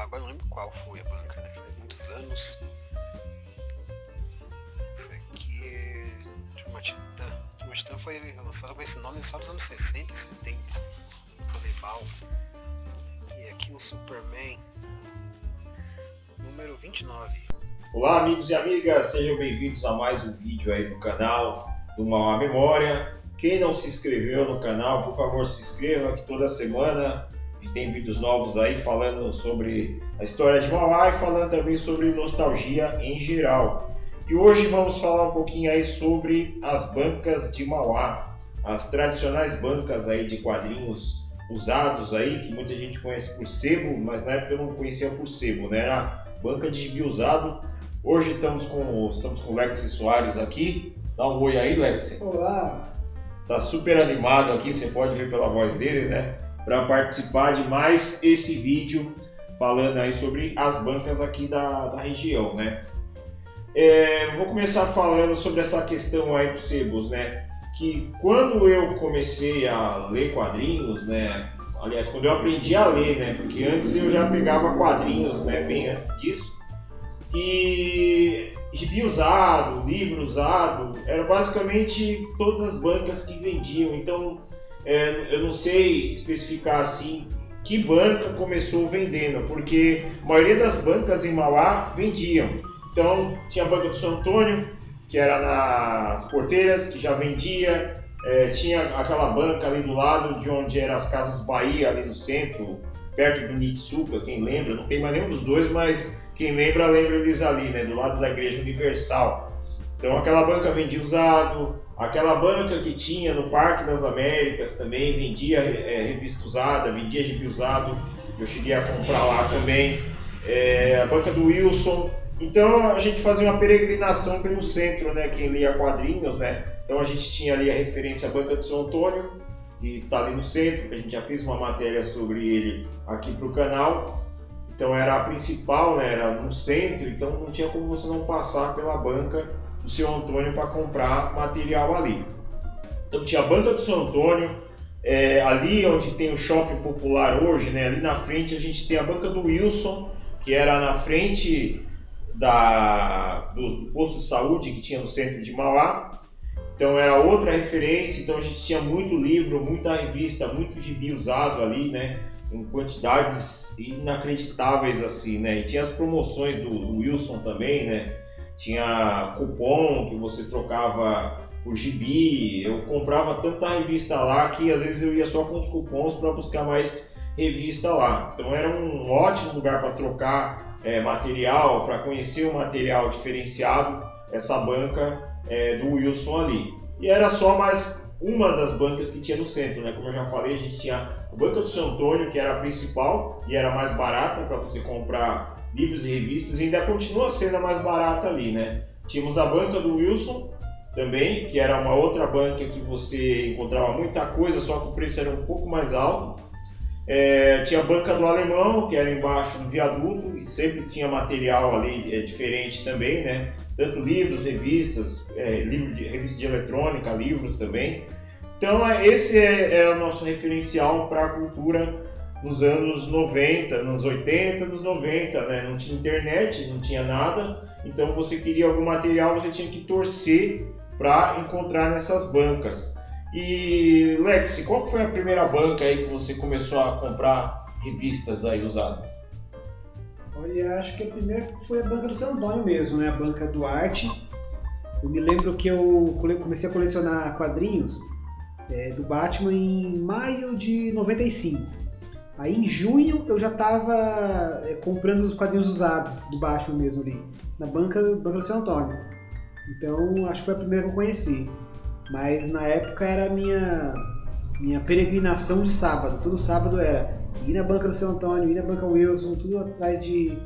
Agora não lembro qual foi a banca, né? Faz muitos anos. Isso aqui é de uma Titã. De uma Titã foi lançada com esse nome só dos anos 60 e 70. Voleibol. E aqui no Superman, número 29. Olá, amigos e amigas, sejam bem-vindos a mais um vídeo aí do canal do Mauá Memória. Quem não se inscreveu no canal, por favor, se inscreva, que toda semana a gente tem vídeos novos aí falando sobre a história de Mauá e falando também sobre nostalgia em geral. E hoje vamos falar um pouquinho aí sobre as bancas de Mauá, as tradicionais bancas aí de quadrinhos usados aí, que muita gente conhece por sebo, mas na época eu não conhecia por sebo, né? Era banca de gibi usado. Hoje estamos com o Lexi Soares aqui. Dá um oi aí, Lexi. Olá! Tá super animado aqui, você pode ver pela voz dele, né? Para participar de mais esse vídeo falando aí sobre as bancas aqui da região, né? Vou começar falando sobre essa questão aí dos sebos, né? Que quando eu comecei a ler quadrinhos, né? Aliás, quando eu aprendi a ler, né? Porque antes eu já pegava quadrinhos, né? Bem antes disso. E gibi usado, livro usado, era basicamente todas as bancas que vendiam. Então, eu não sei especificar assim que banca começou vendendo, porque a maioria das bancas em Mauá vendiam. Então, tinha a banca do São Antônio, que era nas porteiras, que já vendia. Tinha aquela banca ali do lado de onde eram as Casas Bahia, ali no centro, perto do Nitsuka, quem lembra, não tem mais nenhum dos dois, mas quem lembra eles ali, né, do lado da Igreja Universal. Então aquela banca vendia usado, aquela banca que tinha no Parque das Américas também vendia revista usada, vendia gibi usado, eu cheguei a comprar lá também. A banca do Wilson. Então a gente fazia uma peregrinação pelo centro, né, quem lia quadrinhos, né. Então a gente tinha ali a referência à banca de São Antônio, que está ali no centro, a gente já fez uma matéria sobre ele aqui para o canal. Então era a principal, né? Era no centro, então não tinha como você não passar pela banca do Seu Antônio para comprar material ali. Então tinha a banca do Seu Antônio, ali onde tem o Shopping Popular hoje, né? Ali na frente a gente tem a banca do Wilson, que era na frente do posto de saúde que tinha no centro de Mauá. Então era outra referência, então a gente tinha muito livro, muita revista, muito gibi usado ali, né? Em quantidades inacreditáveis assim, né? E tinha as promoções do Wilson também, né? Tinha cupom que você trocava por gibi. Eu comprava tanta revista lá que às vezes eu ia só com os cupons para buscar mais revista lá. Então era um ótimo lugar para trocar material, para conhecer um material diferenciado, essa banca do Wilson ali. E era só mais uma das bancas que tinha no centro, né? Como eu já falei, a gente tinha a banca do São Antônio, que era a principal e era mais barata para você comprar livros e revistas, e ainda continua sendo a mais barata ali, né? Tínhamos a banca do Wilson também, que era uma outra banca que você encontrava muita coisa, só que o preço era um pouco mais alto. Tinha a banca do Alemão, que era embaixo do viaduto, e sempre tinha material ali diferente também, né? Tanto livros, revistas, revista de eletrônica, livros também. Então esse era o nosso referencial para a cultura nos anos 90, nos 80, nos 90, né? Não tinha internet, não tinha nada, então você queria algum material, você tinha que torcer para encontrar nessas bancas. E Lexi, qual foi a primeira banca aí que você começou a comprar revistas aí usadas? Olha, acho que a primeira foi a banca do São Antônio mesmo, né? A banca do Arte. Eu me lembro que eu comecei a colecionar quadrinhos do Batman em maio de 95. Aí em junho eu já estava comprando os quadrinhos usados do Batman mesmo ali, na banca do São Antônio. Então acho que foi a primeira que eu conheci. Mas na época era a minha peregrinação de sábado. Todo sábado era ir na banca do São Antônio, ir na banca Wilson, tudo atrás de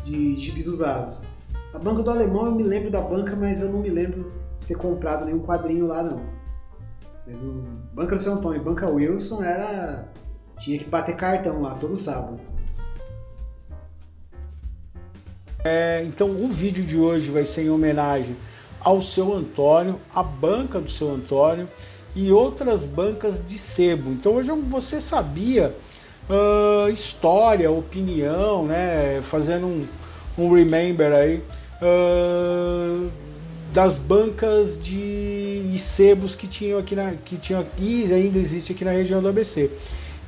gibis usados. A banca do Alemão eu me lembro da banca, mas eu não me lembro de ter comprado nenhum quadrinho lá não. Mas o banca do São Antônio e banca Wilson tinha que bater cartão lá todo sábado. Então o vídeo de hoje vai ser em homenagem ao Seu Antônio, a banca do Seu Antônio e outras bancas de sebo. Então hoje você sabia história, opinião, né? Fazendo um remember aí das bancas de sebos que tinham aqui e ainda existe aqui na região do ABC.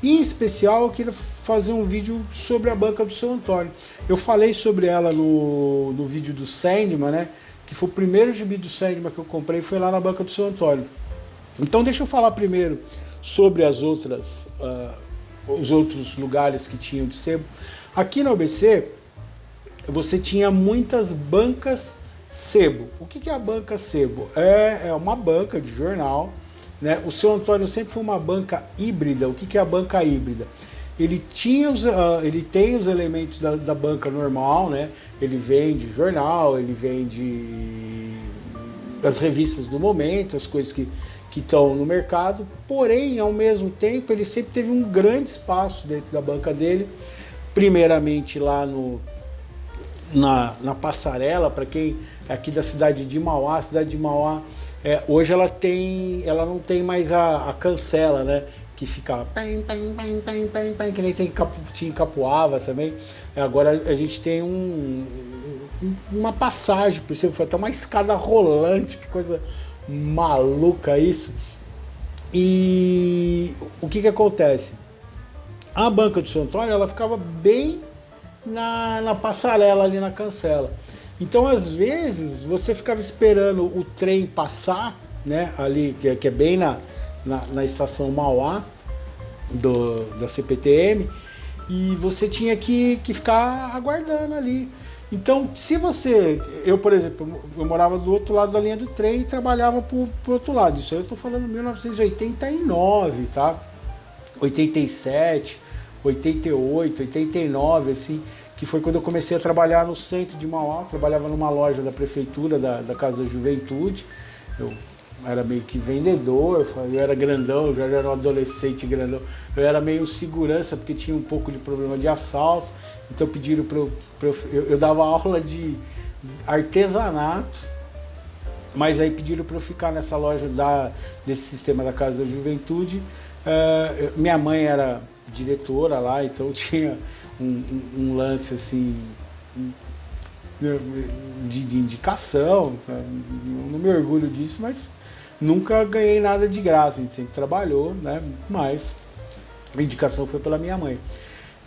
Em especial, eu queria fazer um vídeo sobre a banca do Seu Antônio. Eu falei sobre ela no vídeo do Sandman, né? Que foi o primeiro gibi do Sandman que eu comprei, foi lá na banca do Seu Antônio. Então deixa eu falar primeiro sobre os outros lugares que tinham de sebo. Aqui no ABC, você tinha muitas bancas sebo. O que é a banca sebo? É uma banca de jornal, né? O Seu Antônio sempre foi uma banca híbrida. O que é a banca híbrida? Ele tem os elementos da banca normal, né? Ele vende jornal, ele vende as revistas do momento, as coisas que estão no mercado, porém, ao mesmo tempo, ele sempre teve um grande espaço dentro da banca dele, primeiramente lá na Passarela. Para quem é aqui da cidade de Mauá, a cidade de Mauá, hoje ela não tem mais a cancela, né? Que fica que nem tinha em Capuava também. Agora a gente tem uma passagem por cima, foi até uma escada rolante, que coisa maluca isso. E o que acontece? A banca do Seu Antônio, ela ficava bem na passarela ali na cancela. Então às vezes você ficava esperando o trem passar, né, ali, que é bem na estação Mauá da CPTM, e você tinha que ficar aguardando ali. Então, eu, por exemplo, eu morava do outro lado da linha do trem e trabalhava pro outro lado. Isso aí eu tô falando 1989, tá? 87, 88, 89, assim, que foi quando eu comecei a trabalhar no centro de Mauá. Eu trabalhava numa loja da prefeitura, da Casa da Juventude. Eu era meio que vendedor, eu era grandão, já era um adolescente grandão. Eu era meio segurança, porque tinha um pouco de problema de assalto. Então pediram eu dava aula de artesanato, mas aí pediram para eu ficar nessa loja desse sistema da Casa da Juventude. Minha mãe era diretora lá, então tinha um lance assim de indicação. Não me orgulho disso, mas nunca ganhei nada de graça, a gente sempre trabalhou, né? Mas a indicação foi pela minha mãe.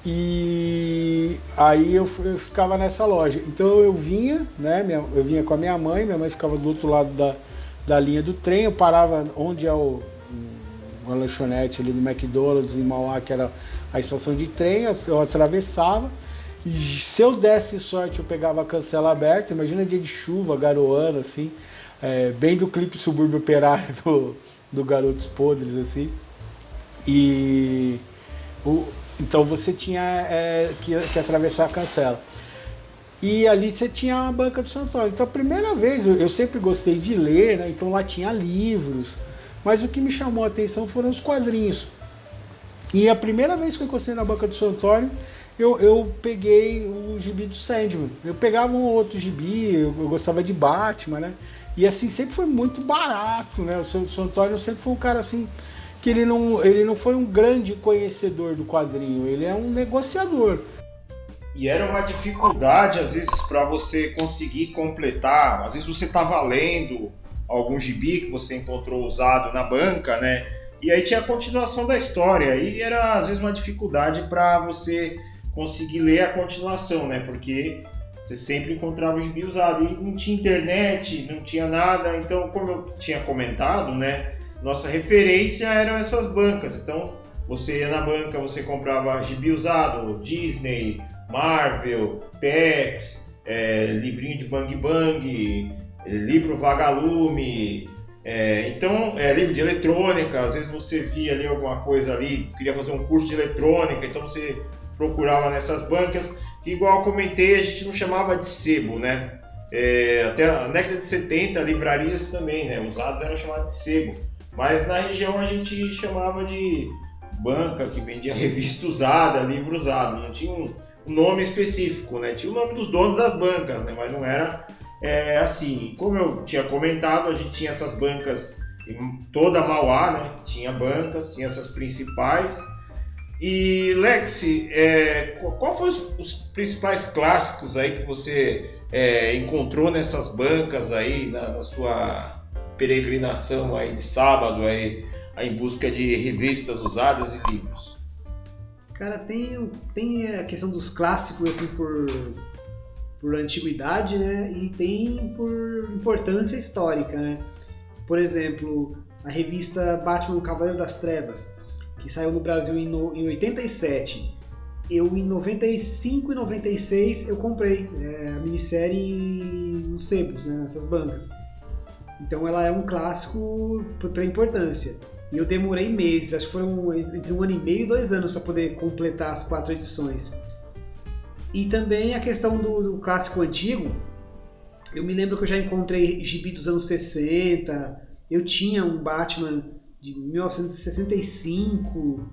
E aí eu ficava nessa loja. Então eu vinha, né? Eu vinha com a minha mãe ficava do outro lado da linha do trem. Eu parava onde é uma lanchonete ali no McDonald's em Mauá, que era a estação de trem. Eu atravessava. E se eu desse sorte, eu pegava a cancela aberta. Imagina dia de chuva, garoando, assim, bem do clipe Subúrbio Operário do Garotos Podres, assim. E então você tinha que atravessar a cancela. E ali você tinha a banca do Seu Antônio. Então a primeira vez, eu sempre gostei de ler, né? Então lá tinha livros. Mas o que me chamou a atenção foram os quadrinhos. E a primeira vez que eu encostei na banca do Seu Antônio, eu peguei o gibi do Sandman. Eu pegava um outro gibi, eu gostava de Batman, né? E assim, sempre foi muito barato, né? O Seu Antônio sempre foi um cara assim, que ele não foi um grande conhecedor do quadrinho, ele é um negociador. E era uma dificuldade, às vezes, para você conseguir completar. Às vezes você estava lendo algum gibi que você encontrou usado na banca, né? E aí tinha a continuação da história. E era, às vezes, uma dificuldade para você conseguir ler a continuação, né? Porque você sempre encontrava o gibi usado. E não tinha internet, não tinha nada. Então, como eu tinha comentado, né? Nossa referência eram essas bancas. Então, você ia na banca, você comprava gibi usado, Disney, Marvel, Tex, livrinho de Bang Bang, livro Vagalume, livro de eletrônica. Às vezes você via ali alguma coisa ali, queria fazer um curso de eletrônica, então você procurava nessas bancas, que igual eu comentei, a gente não chamava de sebo, né? Até a década de 70, livrarias também, né? Usados eram chamados de sebo. Mas na região a gente chamava de banca, que vendia revista usada, livro usado. Não tinha um nome específico, né? Tinha o nome dos donos das bancas, né? Mas não era assim. Como eu tinha comentado, a gente tinha essas bancas em toda Mauá, né? Tinha bancas, tinha essas principais. E Lex, qual foram os principais clássicos aí que você encontrou nessas bancas aí na sua peregrinação aí de sábado aí em busca de revistas usadas e livros? Cara, tem a questão dos clássicos assim por antiguidade, né? E tem por importância histórica, né? Por exemplo, a revista Batman Cavaleiro das Trevas, que saiu no Brasil em 87. Eu, em 95 e 96, eu comprei a minissérie nos sebos, né, nessas bancas. Então ela é um clássico pela importância. E eu demorei meses, acho que foram entre 1 ano e meio e 2 anos para poder completar as 4 edições. E também a questão do clássico antigo, eu me lembro que eu já encontrei gibi dos anos 60, eu tinha um Batman de 1965,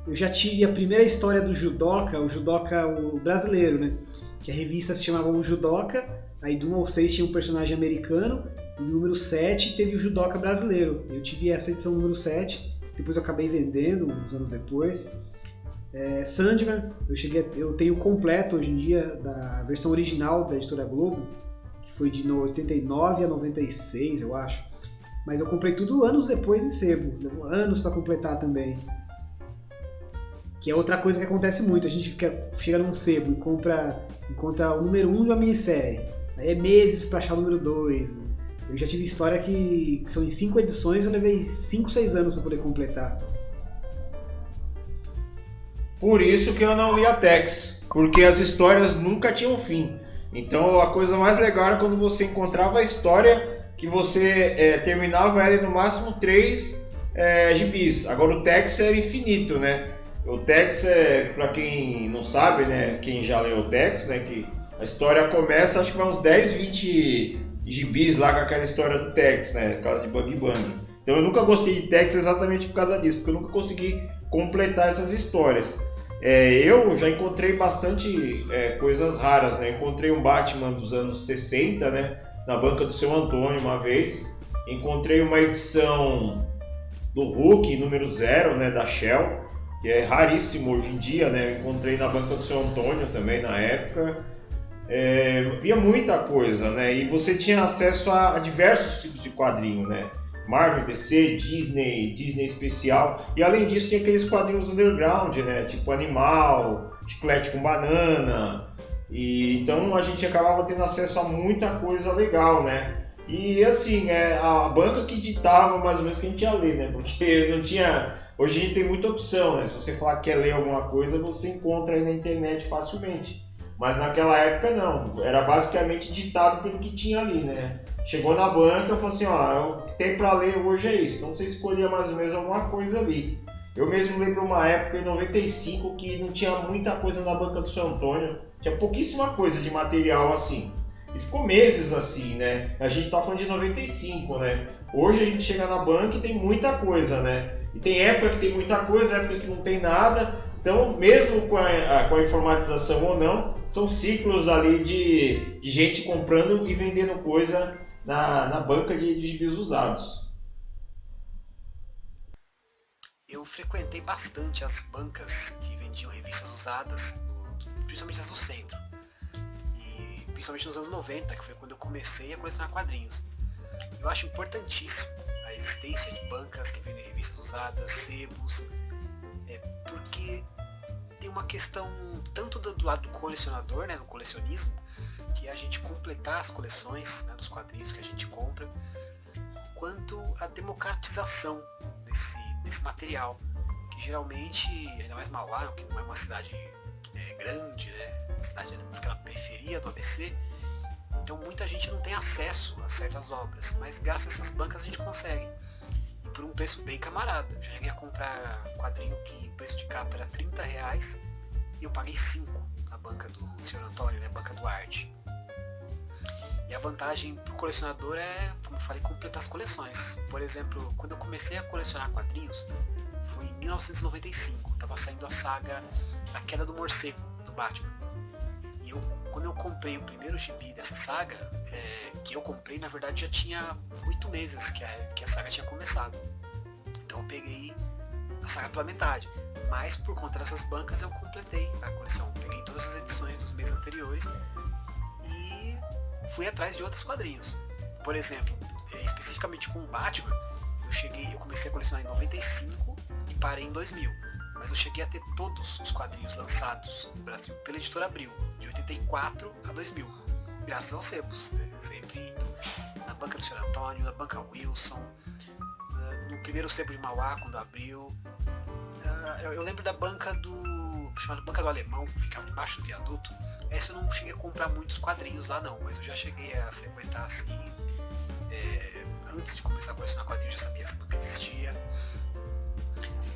eu já tive a primeira história do Judoka, o brasileiro, né? Que a revista se chamava O Judoka, aí do 1 ao 6 tinha um personagem americano, e no número 7 teve o Judoka brasileiro. Eu tive essa edição número 7, depois eu acabei vendendo uns anos depois. Sandman, eu tenho completo hoje em dia da versão original da Editora Globo, que foi de 89 a 96, eu acho. Mas eu comprei tudo anos depois em sebo, levou anos para completar também. Que é outra coisa que acontece muito, a gente chega num sebo e encontra o número 1 de uma minissérie, aí é meses para achar o número 2. Eu já tive história que são em 5 edições, eu levei 5, 6 anos para poder completar. Por isso que eu não li a Tex, porque as histórias nunca tinham fim. Então a coisa mais legal era quando você encontrava a história que você terminava ela em no máximo 3 gibis. Agora o Tex era infinito, né? O Tex para quem não sabe, né? Quem já leu o Tex, né? Que a história começa, acho que vai uns 10, 20 gibis lá com aquela história do Tex, né? Por causa de Bang Bang. Então eu nunca gostei de Tex exatamente por causa disso, porque eu nunca consegui completar essas histórias. Eu já encontrei bastante coisas raras, né? Encontrei um Batman dos anos 60, né? Na banca do Seu Antônio uma vez. Encontrei uma edição do Hulk número 0, né? Da Shell, que é raríssimo hoje em dia, né? Encontrei na banca do Seu Antônio também na época. Via muita coisa, né? E você tinha acesso a diversos tipos de quadrinho, né? Marvel, DC, Disney especial, e além disso tinha aqueles quadrinhos underground, né? Tipo Animal, Chiclete com Banana, e então a gente acabava tendo acesso a muita coisa legal, né? E assim, a banca que ditava mais ou menos que a gente ia ler, né? Porque não tinha... Hoje a gente tem muita opção, né? Se você falar que quer ler alguma coisa, você encontra aí na internet facilmente. Mas naquela época não, era basicamente ditado pelo que tinha ali, né? Chegou na banca e falou assim, o que tem para ler hoje é isso, então você escolhia mais ou menos alguma coisa ali. Eu mesmo lembro uma época, em 95, que não tinha muita coisa na banca do Seu Antônio, tinha pouquíssima coisa de material assim. E ficou meses assim, né? A gente tá falando de 95, né? Hoje a gente chega na banca e tem muita coisa, né? E tem época que tem muita coisa, época que não tem nada. Então, mesmo com a informatização ou não, são ciclos ali de gente comprando e vendendo coisa na banca de gibis usados. Eu frequentei bastante as bancas que vendiam revistas usadas, principalmente as do centro. E principalmente nos anos 90, que foi quando eu comecei a colecionar quadrinhos. Eu acho importantíssimo a existência de bancas que vendem revistas usadas, sebos, porque tem uma questão tanto do lado do colecionador, né, do colecionismo, que é a gente completar as coleções, né, dos quadrinhos que a gente compra, quanto a democratização desse material, que geralmente, ainda mais Mauá, que não é uma cidade grande, né, uma cidade que fica na periferia do ABC, então muita gente não tem acesso a certas obras, mas graças a essas bancas a gente consegue. E por um preço bem camarada. Eu já cheguei a comprar quadrinho que o preço de capa era R$30 e eu paguei 5 na banca do Sr. Antônio, né, banca do Arte. E a vantagem pro colecionador é, como eu falei, completar as coleções. Por exemplo, quando eu comecei a colecionar quadrinhos, foi em 1995, tava saindo a saga A Queda do Morcego, do Batman. E quando eu comprei o primeiro gibi dessa saga, que eu comprei, na verdade já tinha 8 meses que a saga tinha começado. Então eu peguei a saga pela metade. Mas por conta dessas bancas eu completei a coleção. Peguei todas as edições dos meses anteriores e fui atrás de outros quadrinhos. Por exemplo, especificamente com o Batman, eu comecei a colecionar em 95 e parei em 2000. Mas eu cheguei a ter todos os quadrinhos lançados no Brasil pela editora Abril, de 84 a 2000. Graças aos sebos, né? Sempre indo na banca do Sr. Antônio, na banca Wilson, no primeiro sebo de Mauá, quando abriu. Eu lembro da banca chamada Banca do Alemão, que ficava debaixo do viaduto. Essa eu não cheguei a comprar muitos quadrinhos lá não, mas eu já cheguei a frequentar assim. Antes de começar a colecionar quadrinhos, eu já sabia que essa banca existia.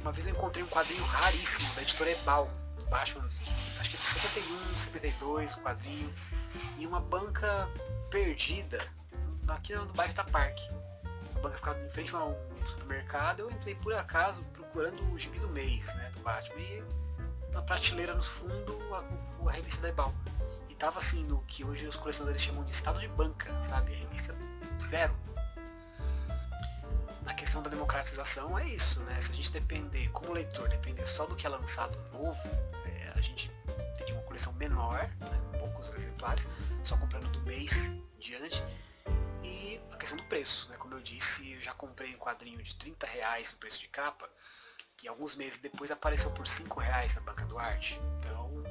Uma vez eu encontrei um quadrinho raríssimo da editora Ebal, baixo, acho que de 71, 72, o quadrinho, em uma banca perdida, aqui no bairro da Parque. A banca ficava em frente a um supermercado. Eu entrei por acaso procurando o gibi do mês, né, do Batman, e na prateleira no fundo a revista da Ebal. E tava assim, no que hoje os colecionadores chamam de estado de banca, sabe, a revista zero. Na questão da democratização é isso, né? Se a gente depender, como leitor, depender só do que é lançado novo, a gente teria uma coleção menor, né? Poucos exemplares, só comprando do mês em diante. E a questão do preço, né? Como eu disse, eu já comprei um quadrinho de R$30 no preço de capa, que alguns meses depois apareceu por R$5 na banca do Arte. Então,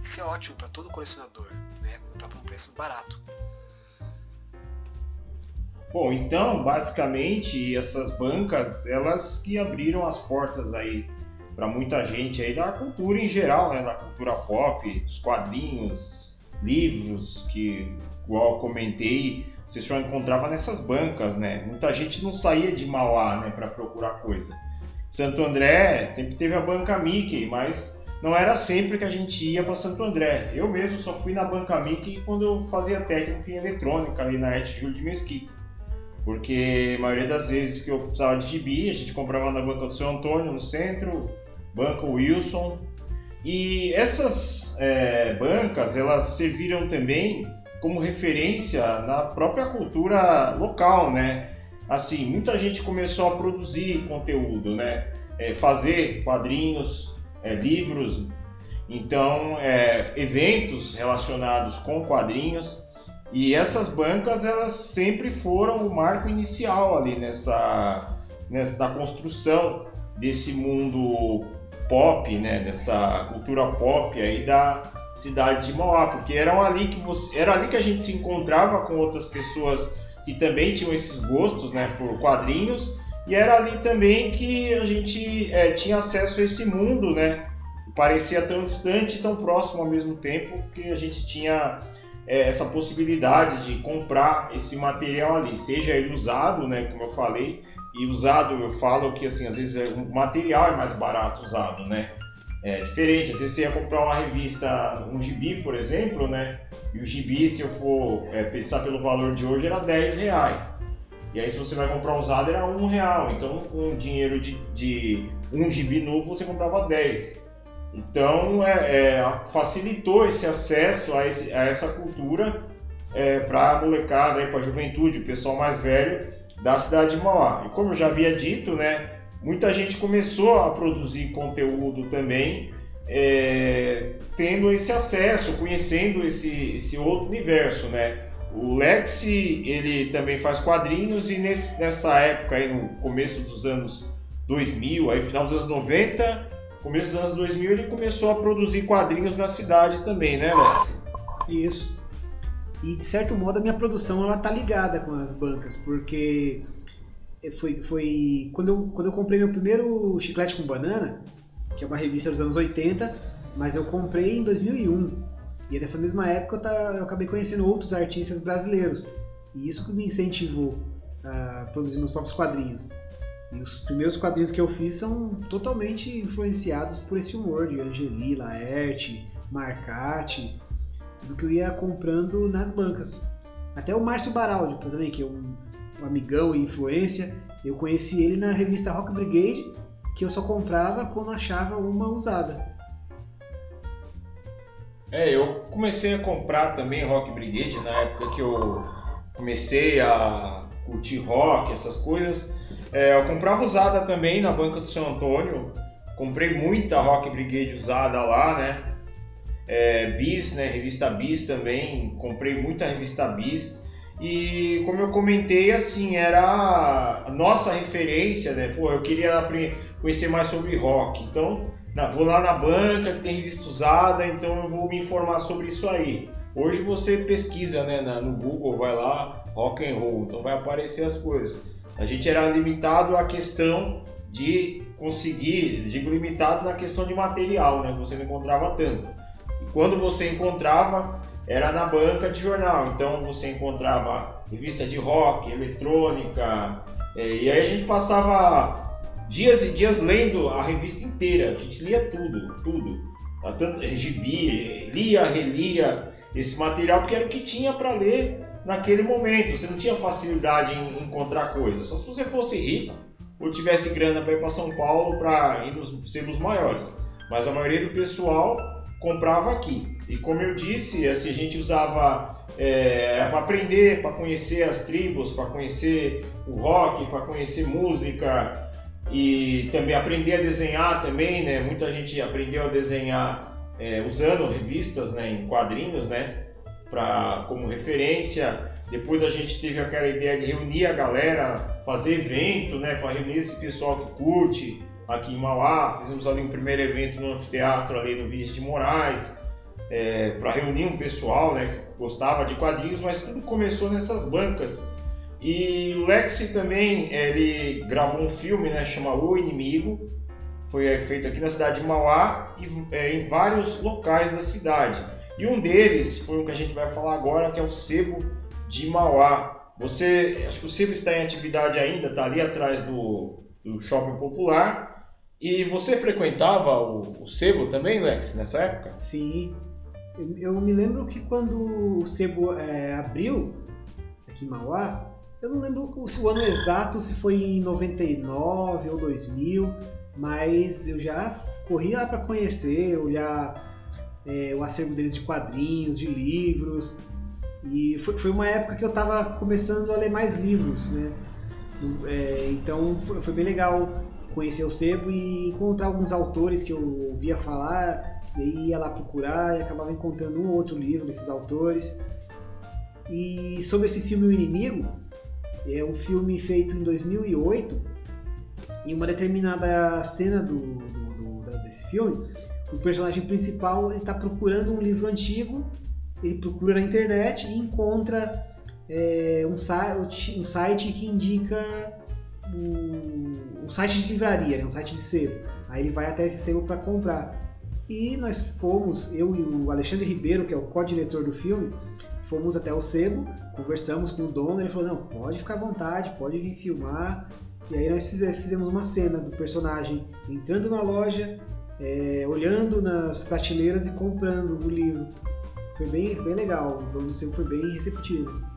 isso é ótimo para todo colecionador, né? Comprar por um preço barato. Bom, então, basicamente, essas bancas, elas que abriram as portas aí para muita gente aí da cultura em geral, né? Da cultura pop, dos quadrinhos, livros, que, igual eu comentei, você só encontrava nessas bancas, né? Muita gente não saía de Mauá, né, para procurar coisa. Santo André sempre teve a banca Mickey, mas não era sempre que a gente ia para Santo André. Eu mesmo só fui na banca Mickey quando eu fazia técnico em eletrônica ali na ET Júlio de Mesquita. Porque a maioria das vezes que eu precisava de gibi, a gente comprava na banca do Sr. Antônio, no centro, banca Wilson. E essas bancas, elas serviram também como referência na própria cultura local, né? Assim, muita gente começou a produzir conteúdo, né? Fazer quadrinhos, livros, então eventos relacionados com quadrinhos. E essas bancas, elas sempre foram o marco inicial ali da construção desse mundo pop, né? Dessa cultura pop aí da cidade de Mauá, porque era ali que a gente se encontrava com outras pessoas que também tinham esses gostos, né, por quadrinhos, e era ali também que a gente tinha acesso a esse mundo, né? Parecia tão distante e tão próximo ao mesmo tempo, que a gente tinha essa possibilidade de comprar esse material ali, seja ele usado, né, como eu falei, e usado eu falo que assim, às vezes o material é mais barato usado, né, diferente, às vezes você ia comprar uma revista, um gibi, por exemplo, né, e o gibi, se eu for pensar pelo valor de hoje, era R$10, e aí se você vai comprar usado era R$1, então com dinheiro de um gibi novo você comprava 10. Então, facilitou esse acesso a essa cultura para a molecada, para a juventude, o pessoal mais velho da cidade de Mauá. E como eu já havia dito, né, muita gente começou a produzir conteúdo também, tendo esse acesso, conhecendo esse outro universo, né? O Lexi, ele também faz quadrinhos e nessa época, aí, no começo dos anos 2000, aí, final dos anos 90... começo dos anos 2000, ele começou a produzir quadrinhos na cidade também, né, Lexi? Isso. E, de certo modo, a minha produção ela tá ligada com as bancas, porque foi quando eu comprei meu primeiro Chiclete com Banana, que é uma revista dos anos 80, mas eu comprei em 2001. E nessa mesma época eu acabei conhecendo outros artistas brasileiros. E isso que me incentivou a produzir meus próprios quadrinhos. E os primeiros quadrinhos que eu fiz são totalmente influenciados por esse humor de Angeli, Laerte, Marcati, tudo que eu ia comprando nas bancas. Até o Márcio Baraldi também, que é um amigão e influência, eu conheci ele na revista Rock Brigade, que eu só comprava quando achava uma usada. Eu comecei a comprar também Rock Brigade na época que eu comecei a curtir rock, essas coisas. Eu comprava usada também na banca do Sr. Antônio, comprei muita Rock Brigade usada lá, né? Bis, né? Revista Bis também, comprei muita revista Bis. E como eu comentei, assim, era a nossa referência, né? Pô, eu queria conhecer mais sobre rock, então vou lá na banca que tem revista usada, então eu vou me informar sobre isso aí. Hoje você pesquisa, né, no Google, vai lá, rock and roll, então vai aparecer as coisas. A gente era limitado à questão de conseguir, digo limitado na questão de material, né? Você não encontrava tanto. E quando você encontrava, era na banca de jornal, então você encontrava revista de rock, eletrônica, e aí a gente passava dias e dias lendo a revista inteira, a gente lia tudo, tanto gibi, relia esse material, porque era o que tinha para ler naquele momento, você não tinha facilidade em encontrar coisas, só se você fosse rico ou tivesse grana para ir para São Paulo para ir nos sebos maiores, mas a maioria do pessoal comprava aqui. E como eu disse, assim, a gente usava para aprender, para conhecer as tribos, para conhecer o rock, para conhecer música e também aprender a desenhar também, né? Muita gente aprendeu a desenhar usando revistas, né, em quadrinhos, né, como referência. Depois a gente teve aquela ideia de reunir a galera, fazer evento, né, para reunir esse pessoal que curte aqui em Mauá. Fizemos ali um primeiro evento no anfiteatro ali no Vinícius de Moraes, para reunir um pessoal, né, que gostava de quadrinhos, mas tudo começou nessas bancas. E o Lexi também, ele gravou um filme, né, chama O Inimigo, foi feito aqui na cidade de Mauá e em vários locais da cidade. E um deles foi o que a gente vai falar agora, que é o Sebo de Mauá. Acho que o Sebo está em atividade ainda, está ali atrás do Shopping Popular. E você frequentava o Sebo também, Lex, nessa época? Sim. Eu me lembro que quando o Sebo abriu aqui em Mauá, eu não lembro o ano exato, se foi em 99 ou 2000, mas eu já corri lá para conhecer, olhar o acervo deles de quadrinhos, de livros. E foi uma época que eu estava começando a ler mais livros, né? Então foi bem legal conhecer o Sebo e encontrar alguns autores que eu ouvia falar, e aí ia lá procurar e acabava encontrando um ou outro livro desses autores. E sobre esse filme O Inimigo, é um filme feito em 2008, e uma determinada cena desse filme, o personagem principal está procurando um livro antigo, ele procura na internet e encontra um site que indica um site de livraria, né? Um site de sebo. Aí ele vai até esse sebo para comprar. E nós fomos, eu e o Alexandre Ribeiro, que é o co-diretor do filme, fomos até o sebo, conversamos com o dono, ele falou, não, pode ficar à vontade, pode vir filmar. E aí nós fizemos uma cena do personagem entrando na loja, olhando nas prateleiras e comprando o livro. Foi bem legal, o dono do sebo foi bem receptivo.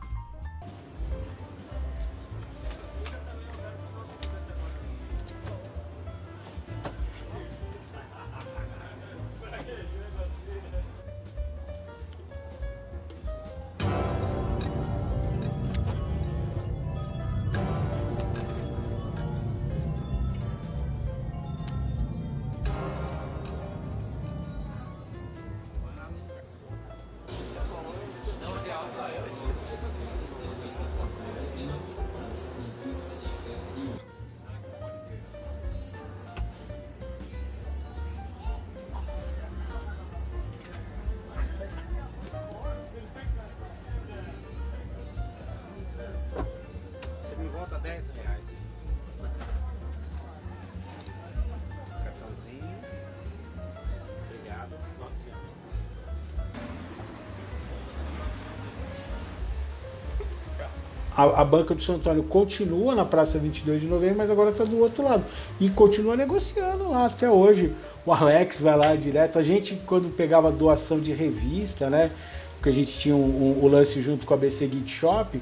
A banca do Santo Antônio continua na Praça 22 de Novembro, mas agora está do outro lado. E continua negociando lá até hoje. O Alex vai lá direto. A gente, quando pegava doação de revista, né? Porque a gente tinha o lance junto com a BC Geek Shop,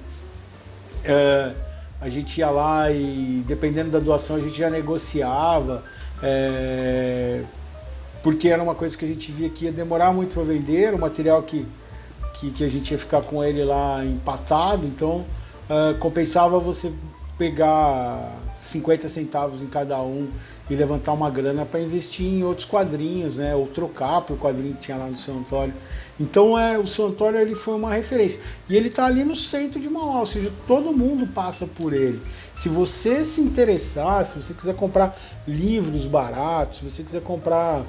a gente ia lá e, dependendo da doação, a gente já negociava. Porque era uma coisa que a gente via que ia demorar muito para vender, o material que a gente ia ficar com ele lá empatado, então compensava você pegar 50 centavos em cada um e levantar uma grana para investir em outros quadrinhos, né? Ou trocar por quadrinho que tinha lá no Seu Antônio. Então o Seu Antônio ele foi uma referência. E ele está ali no centro de Mauá, ou seja, todo mundo passa por ele. Se você se interessar, se você quiser comprar livros baratos, se você quiser comprar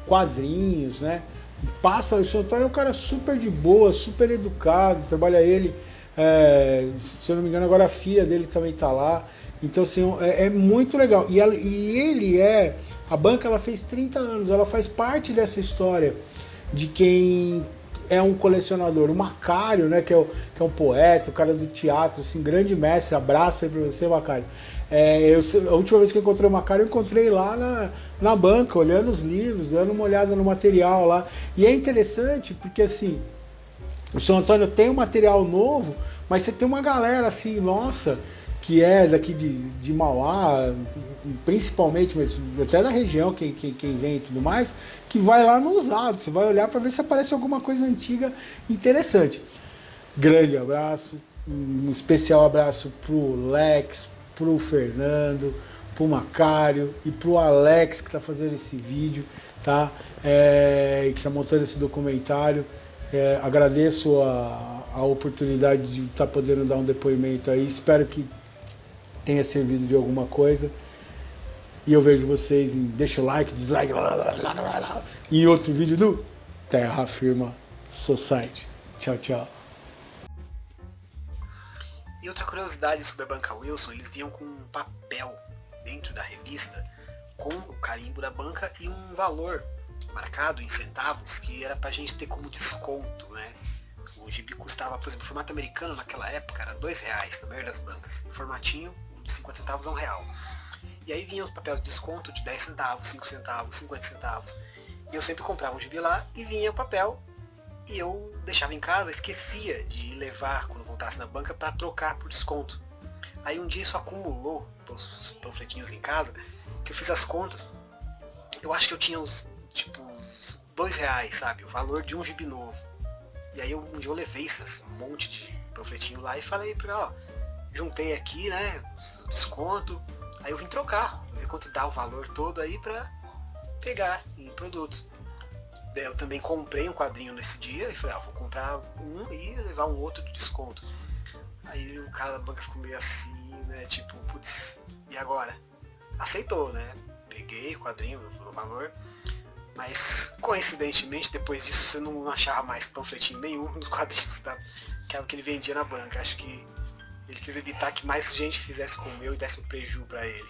quadrinhos, né? Passa, o Seu Antônio é um cara super de boa, super educado, trabalha ele. Se eu não me engano, agora a filha dele também está lá. Então, assim, é muito legal. E ele a banca ela fez 30 anos, ela faz parte dessa história de quem é um colecionador. O Macário, né, que é um poeta, o cara do teatro, assim, grande mestre. Abraço aí pra você, Macário. A última vez que eu encontrei o Macário, eu encontrei lá na banca, olhando os livros, dando uma olhada no material lá. E é interessante porque, assim, o Seu Antônio tem um material novo, mas você tem uma galera assim, nossa, que é daqui de Mauá, principalmente, mas até da região, quem vem e tudo mais, que vai lá no usado. Você vai olhar para ver se aparece alguma coisa antiga interessante. Grande abraço, um especial abraço pro Lex, pro Fernando, pro Macário e pro Alex que está fazendo esse vídeo, tá? Que está montando esse documentário. Agradeço a oportunidade de estar podendo dar um depoimento aí. Espero que tenha servido de alguma coisa. E eu vejo vocês em deixa o like, dislike, em outro vídeo do Terra Firma Society. Tchau, tchau. E outra curiosidade sobre a banca Wilson, eles vinham com um papel dentro da revista com o carimbo da banca e um valor marcado em centavos que era pra gente ter como desconto, né? O gibi custava, por exemplo, o formato americano naquela época era R$2 na maioria das bancas. O formatinho de 50 centavos é R$1. E aí vinha os papéis de desconto de 10 centavos, 5 centavos, 50 centavos. E eu sempre comprava um gibi lá e vinha o papel e eu deixava em casa, esquecia de levar quando voltasse na banca para trocar por desconto. Aí um dia isso acumulou os panfletinhos em casa, que eu fiz as contas. Eu acho que eu tinha uns R$2, sabe? O valor de um gibi novo. E aí um dia eu levei um monte de panfletinho lá e falei pra juntei aqui, né, o desconto. Aí eu vim trocar, ver quanto dá o valor todo aí pra pegar em produtos. Daí eu também comprei um quadrinho nesse dia e falei, vou comprar um e levar um outro de desconto. Aí o cara da banca ficou meio assim, né, tipo, putz, e agora? Aceitou, né? Peguei o quadrinho no valor. Mas, coincidentemente, depois disso você não achava mais panfletinho nenhum nos quadrinhos que ele vendia na banca. Acho que ele quis evitar que mais gente fizesse como eu e desse um prejuízo pra ele.